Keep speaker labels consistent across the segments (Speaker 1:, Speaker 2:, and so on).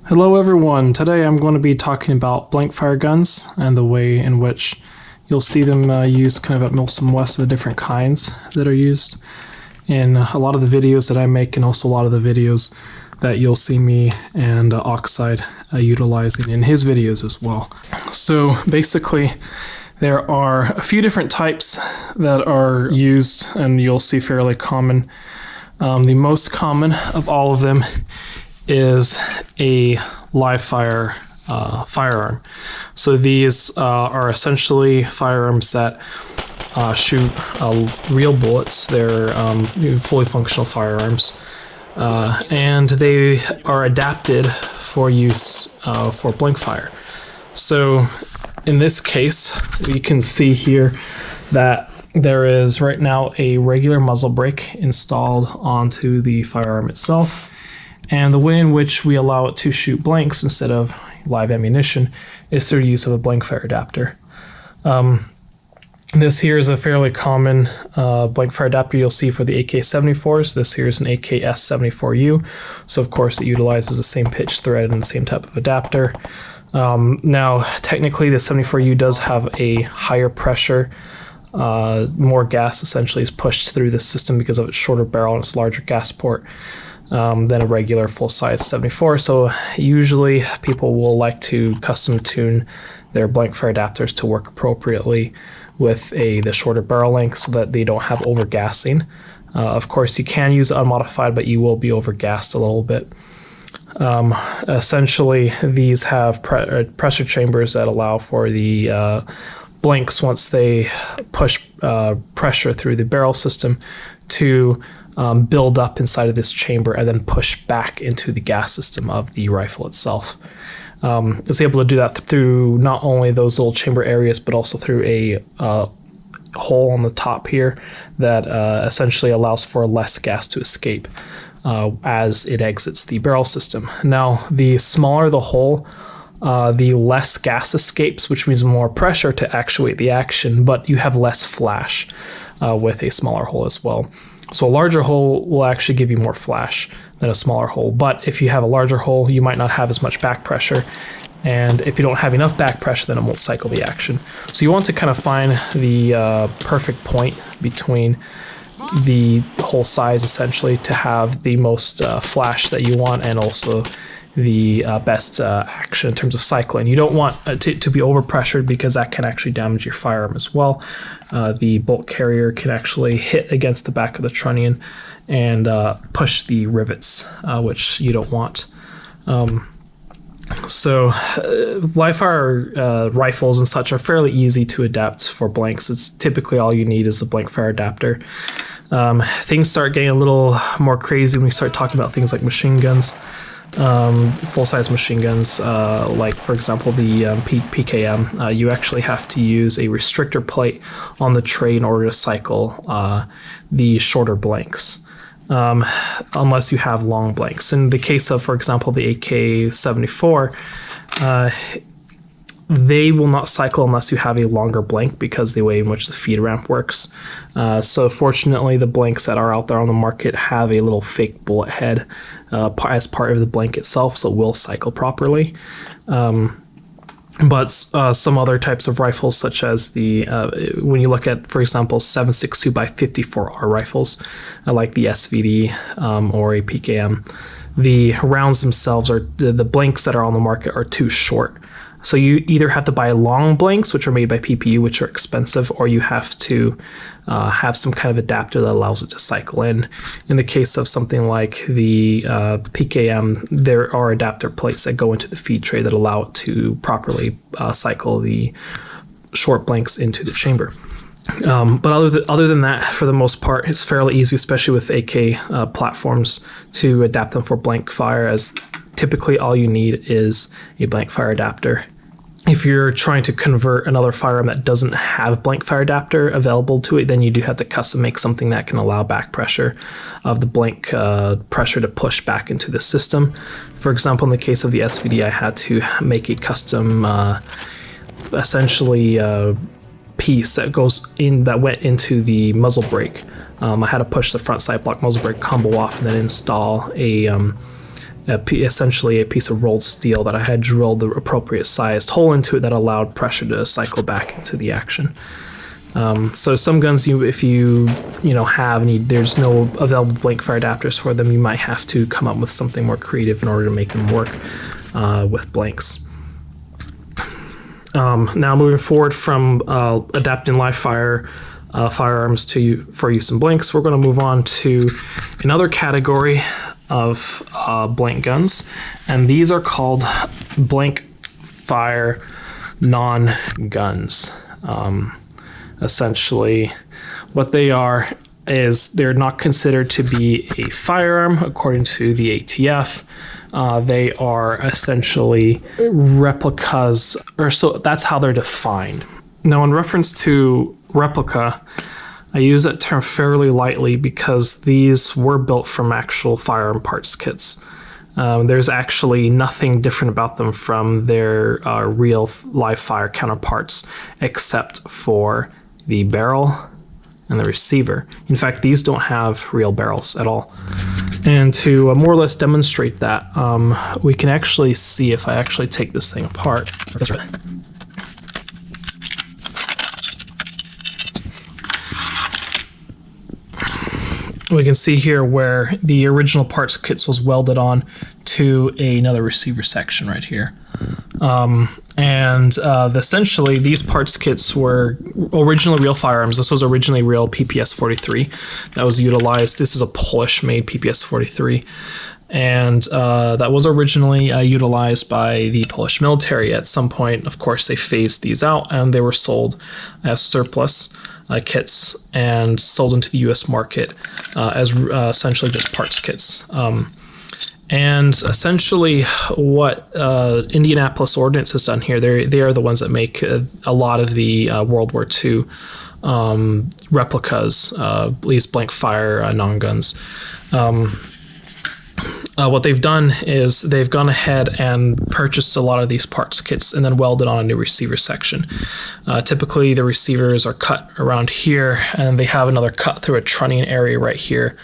Speaker 1: Hello everyone, today I'm going to be talking about Blankfire guns and the way in which you'll see them used kind of at Milsim West, the different kinds that are used in a lot of the videos that I make, and also a lot of the videos that you'll see me and Oxide utilizing in his videos as well. So basically there are a few different types that are used and you'll see fairly common. The most common of all of them is a live fire firearm. So these are essentially firearms that shoot real bullets. They're fully functional firearms, and they are adapted for use for blank fire. So in this case, we can see here that there is right now a regular muzzle brake installed onto the firearm itself. And the way in which we allow it to shoot blanks instead of live ammunition is through use of a blank fire adapter. This here is a fairly common blank fire adapter you'll see for the AK-74s. This here is an AKS-74U. So of course it utilizes the same pitch thread and the same type of adapter. Now technically the 74U does have a higher pressure. More gas essentially is pushed through the system because of its shorter barrel and its larger gas port than a regular full-size 74. So usually people will like to custom tune their blank fire adapters to work appropriately with the shorter barrel length so that they don't have overgassing. Of course you can use it unmodified, but you will be overgassed a little bit. Essentially these have pressure chambers that allow for the blanks, once they push pressure through the barrel system, to build up inside of this chamber and then push back into the gas system of the rifle itself. It's able to do that through not only those little chamber areas, but also through a hole on the top here that essentially allows for less gas to escape as it exits the barrel system. Now, the smaller the hole, the less gas escapes, which means more pressure to actuate the action, but you have less flash with a smaller hole as well. So a larger hole will actually give you more flash than a smaller hole, but if you have a larger hole, you might not have as much back pressure, and if you don't have enough back pressure, then it won't cycle the action. So you want to kind of find the perfect point between the hole size, essentially, to have the most flash that you want and also the best action in terms of cycling. You don't want to be overpressured because that can actually damage your firearm as well. The bolt carrier can actually hit against the back of the trunnion and push the rivets, which you don't want. So live fire rifles and such are fairly easy to adapt for blanks. It's typically all you need is a blank fire adapter. Things start getting a little more crazy when we start talking about things like machine guns. Full-size machine guns, like for example the PKM, you actually have to use a restrictor plate on the tray in order to cycle the shorter blanks, unless you have long blanks. In the case of, for example, the AK-74, they will not cycle unless you have a longer blank because the way in which the feed ramp works. So fortunately, the blanks that are out there on the market have a little fake bullet head as part of the blank itself, so it will cycle properly. But some other types of rifles, such as the when you look at, for example, 7.62 by 54R rifles, like the SVD or a PKM, the rounds themselves are the blanks that are on the market are too short. So you either have to buy long blanks, which are made by PPU, which are expensive, or you have to have some kind of adapter that allows it to cycle in. In the case of something like the PKM, there are adapter plates that go into the feed tray that allow it to properly cycle the short blanks into the chamber. But other than that, for the most part, it's fairly easy, especially with AK platforms, to adapt them for blank fire, as typically all you need is a blank fire adapter. If you're trying to convert another firearm that doesn't have a blank fire adapter available to it, then you do have to custom make something that can allow back pressure of the blank pressure to push back into the system. For example, in the case of the SVD, I had to make a custom essentially piece that went into the muzzle brake. I had to push the front side block muzzle brake combo off and then install essentially a piece of rolled steel that I had drilled the appropriate sized hole into it that allowed pressure to cycle back into the action. So some guns, if you have there's no available Blankfire adapters for them, you might have to come up with something more creative in order to make them work with blanks. Now moving forward from adapting live fire firearms for use in blanks, we're going to move on to another category of blank guns, and these are called Blankfire non-guns. Essentially, what they are is they're not considered to be a firearm according to the ATF. They are essentially replicas, or so that's how they're defined. Now, in reference to replica, I use that term fairly lightly because these were built from actual firearm parts kits. There's actually nothing different about them from their real live fire counterparts except for the barrel and the receiver. In fact, these don't have real barrels at all. And to more or less demonstrate that, we can actually see if I actually take this thing apart. We can see here where the original parts kits was welded on to another receiver section right here. Essentially, these parts kits were originally real firearms. This was originally real PPS 43 that was utilized. This is a Polish-made PPS 43. And that was originally utilized by the Polish military. At some point, of course, they phased these out and they were sold as surplus kits and sold into the U.S. market as essentially just parts kits. And essentially what Indianapolis Ordnance has done here, they are the ones that make a lot of the World War II replicas, these Blankfire non-guns. What they've done is they've gone ahead and purchased a lot of these parts kits and then welded on a new receiver section. Typically, the receivers are cut around here, and they have another cut through a trunnion area right here.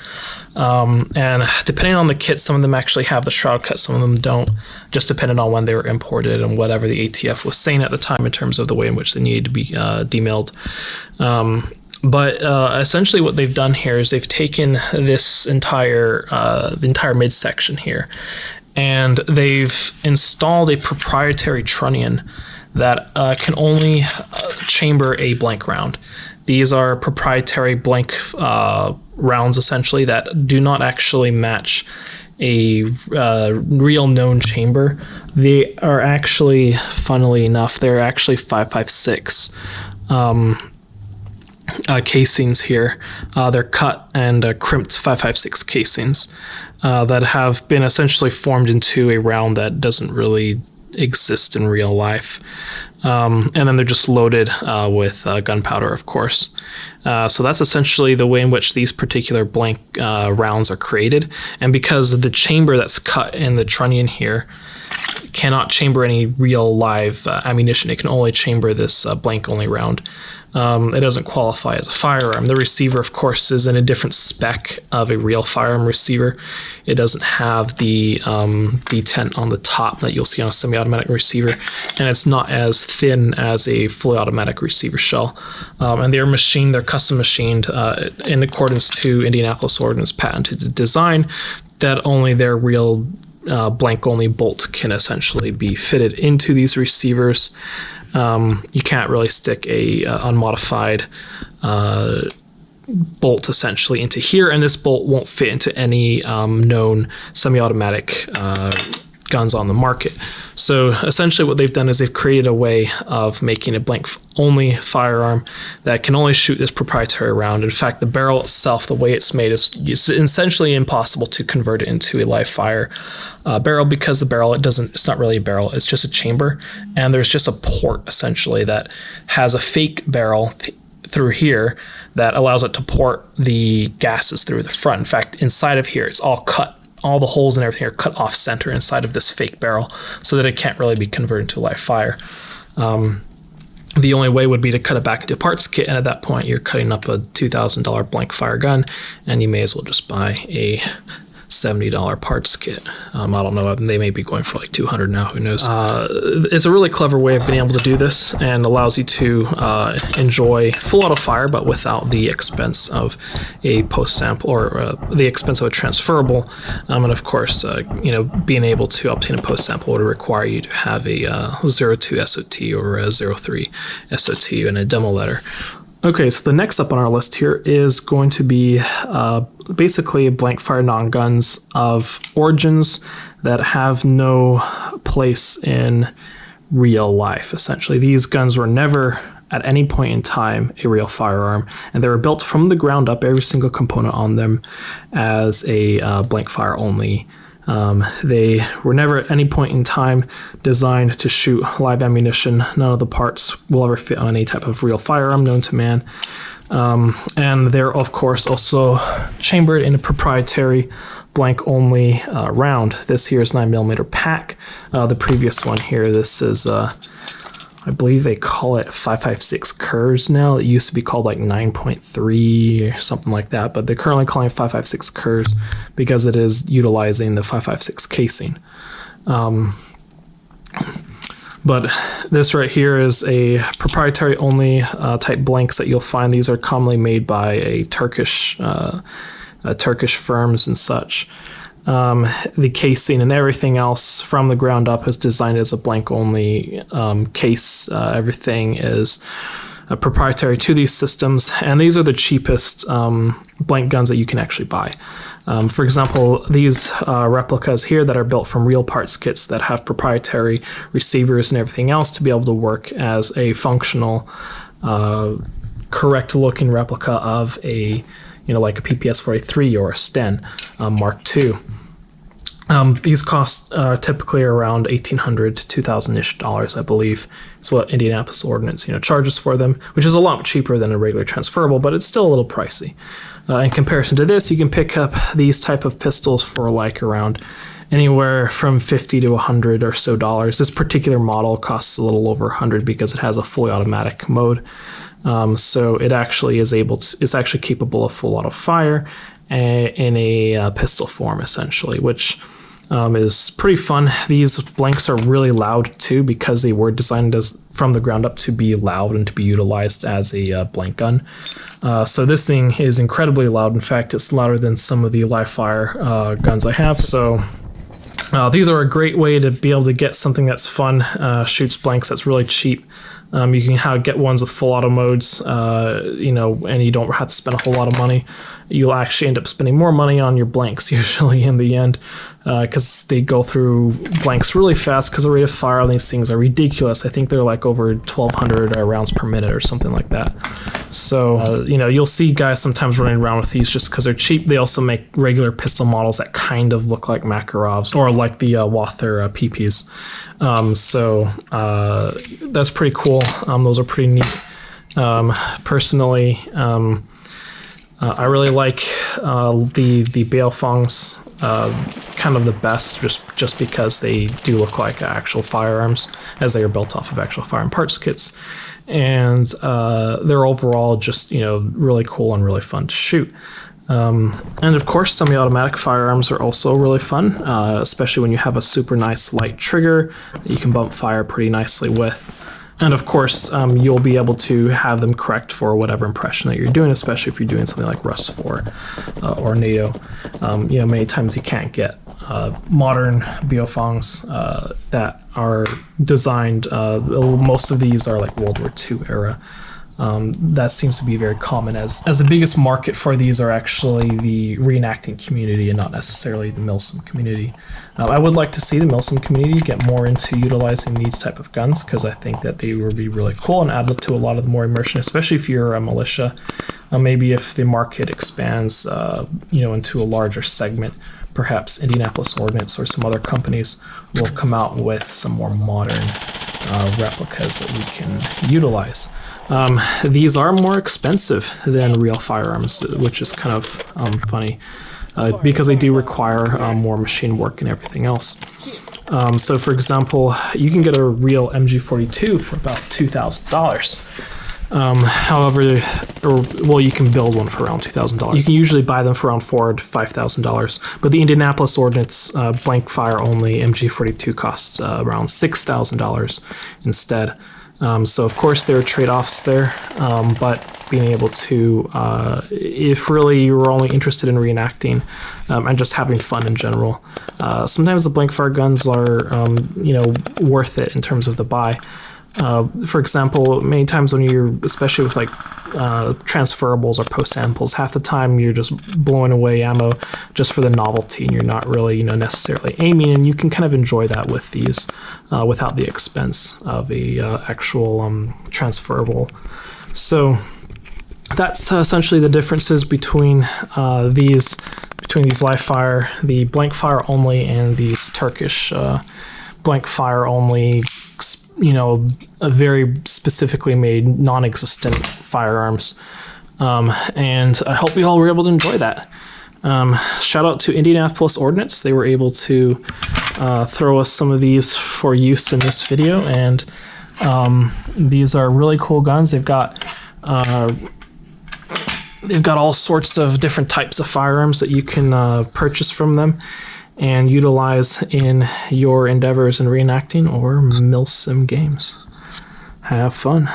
Speaker 1: And depending on the kit, some of them actually have the shroud cut, some of them don't, just depending on when they were imported and whatever the ATF was saying at the time in terms of the way in which they needed to be demilled. But essentially what they've done here is they've taken this entire midsection here, and they've installed a proprietary trunnion that can only chamber a blank round. These are proprietary blank rounds, essentially, that do not actually match a real known chamber. They are actually, funnily enough, they're actually 5.56 casings here. They're cut and crimped 5.56 casings that have been essentially formed into a round that doesn't really exist in real life. And then they're just loaded with gunpowder, of course. So that's essentially the way in which these particular blank rounds are created. And because the chamber that's cut in the trunnion here cannot chamber any real live ammunition, it can only chamber this blank-only round. It doesn't qualify as a firearm. The receiver, of course, is in a different spec of a real firearm receiver. It doesn't have the detent on the top that you'll see on a semi-automatic receiver, and it's not as thin as a fully automatic receiver shell. And they're custom machined in accordance to Indianapolis Ordnance patented design that only their real blank-only bolt can essentially be fitted into these receivers. You can't really stick a unmodified bolt essentially into here, and this bolt won't fit into any known semi-automatic guns on the market. So essentially what they've done is they've created a way of making a blank-only firearm that can only shoot this proprietary round. In fact, the barrel itself, the way it's made, is essentially impossible to convert it into a live fire barrel, because the barrel, it's not really a barrel, it's just a chamber, and there's just a port essentially that has a fake barrel through here that allows it to port the gases through the front. In fact, inside of here, it's all cut. All the holes and everything are cut off center inside of this fake barrel so that it can't really be converted into a live fire. The only way would be to cut it back into a parts kit, and at that point you're cutting up a $2,000 Blankfire gun, and you may as well just buy a $70 parts kit. I don't know, they may be going for like $200 now, who knows. It's a really clever way of being able to do this, and allows you to enjoy full auto fire, but without the expense of a post sample, or the expense of a transferable. And of course, being able to obtain a post sample would require you to have a 02 SOT or a 03 SOT and a demo letter. Okay, so the next up on our list here is going to be basically Blankfire non-guns of origins that have no place in real life, essentially. These guns were never, at any point in time, a real firearm, and they were built from the ground up, every single component on them, as a Blankfire only. They were never at any point in time designed to shoot live ammunition. None of the parts will ever fit on any type of real firearm known to man. And they're, of course, also chambered in a proprietary blank-only round. This here is 9mm pack. The previous one here, this is, I believe they call it 5.56 Kurs now. It used to be called like 9.3 or something like that, but they're currently calling it 5.56 Kurs because it is utilizing the 5.56 casing. But this right here is a proprietary only type blanks that you'll find. These are commonly made by a Turkish firms and such. The casing and everything else from the ground up is designed as a blank only case. Everything is proprietary to these systems, and these are the cheapest blank guns that you can actually buy. For example, these replicas here that are built from real parts kits that have proprietary receivers and everything else to be able to work as a functional, correct looking replica of a, like a PPS-43 or a Sten Mark II. These cost typically around $1,800 to $2,000-ish, I believe, is what Indianapolis Ordnance charges for them, which is a lot cheaper than a regular transferable, but it's still a little pricey. In comparison to this, you can pick up these type of pistols for like around anywhere from $50 to $100 or so dollars. This particular model costs a little over $100 because it has a fully automatic mode. So it actually is it's actually capable of full auto fire in a pistol form, essentially, which is pretty fun. These blanks are really loud too because they were designed from the ground up to be loud and to be utilized as a blank gun. So this thing is incredibly loud. In fact, it's louder than some of the live fire guns I have. So these are a great way to be able to get something that's fun, shoots blanks, that's really cheap. You can get ones with full auto modes, and you don't have to spend a whole lot of money. You'll actually end up spending more money on your blanks usually in the end, because they go through blanks really fast because the rate of fire on these things are ridiculous. I think they're like over 1,200 rounds per minute or something like that. So, you'll see guys sometimes running around with these just because they're cheap. They also make regular pistol models that kind of look like Makarovs or like the Walther PPs. So that's pretty cool. Those are pretty neat. Personally, I really like the BFONGs kind of the best just because they do look like actual firearms as they are built off of actual firearm parts kits. And they're overall just, really cool and really fun to shoot. And of course, semi-automatic firearms are also really fun, especially when you have a super nice light trigger that you can bump fire pretty nicely with. And of course, you'll be able to have them correct for whatever impression that you're doing, especially if you're doing something like Rust 4 or NATO. Many times you can't get modern BFONGs that are designed, most of these are like World War II era. That seems to be very common as the biggest market for these are actually the reenacting community and not necessarily the Milsim community. I would like to see the Milsim community get more into utilizing these type of guns because I think that they would be really cool and add to a lot of the more immersion, especially if you're a militia. Maybe if the market expands, into a larger segment, perhaps Indianapolis Ordnance or some other companies will come out with some more modern replicas that we can utilize. These are more expensive than real firearms, which is kind of funny because they do require more machine work and everything else. So for example, you can get a real MG42 for about $2,000. However, you can build one for around $2,000. You can usually buy them for around $4,000 to $5,000. But the Indianapolis Ordnance Blankfire only MG42 costs around $6,000 instead. So of course there are trade-offs there, but being able to, if really you were only interested in reenacting and just having fun in general, sometimes the Blankfire guns are, worth it in terms of the buy. For example, many times when you're, especially with like transferables or post samples, half the time you're just blowing away ammo just for the novelty, and you're not really, necessarily aiming, and you can kind of enjoy that with these without the expense of a actual transferable. So that's essentially the differences between these live fire, the Blankfire only, and these Turkish Blankfire only, a very specifically made non-existent firearms. And I hope you all were able to enjoy that. Shout out to Indianapolis Ordnance. They were able to throw us some of these for use in this video, and these are really cool guns. They've got all sorts of different types of firearms that you can purchase from them and utilize in your endeavors in reenacting or Milsim games. Have fun.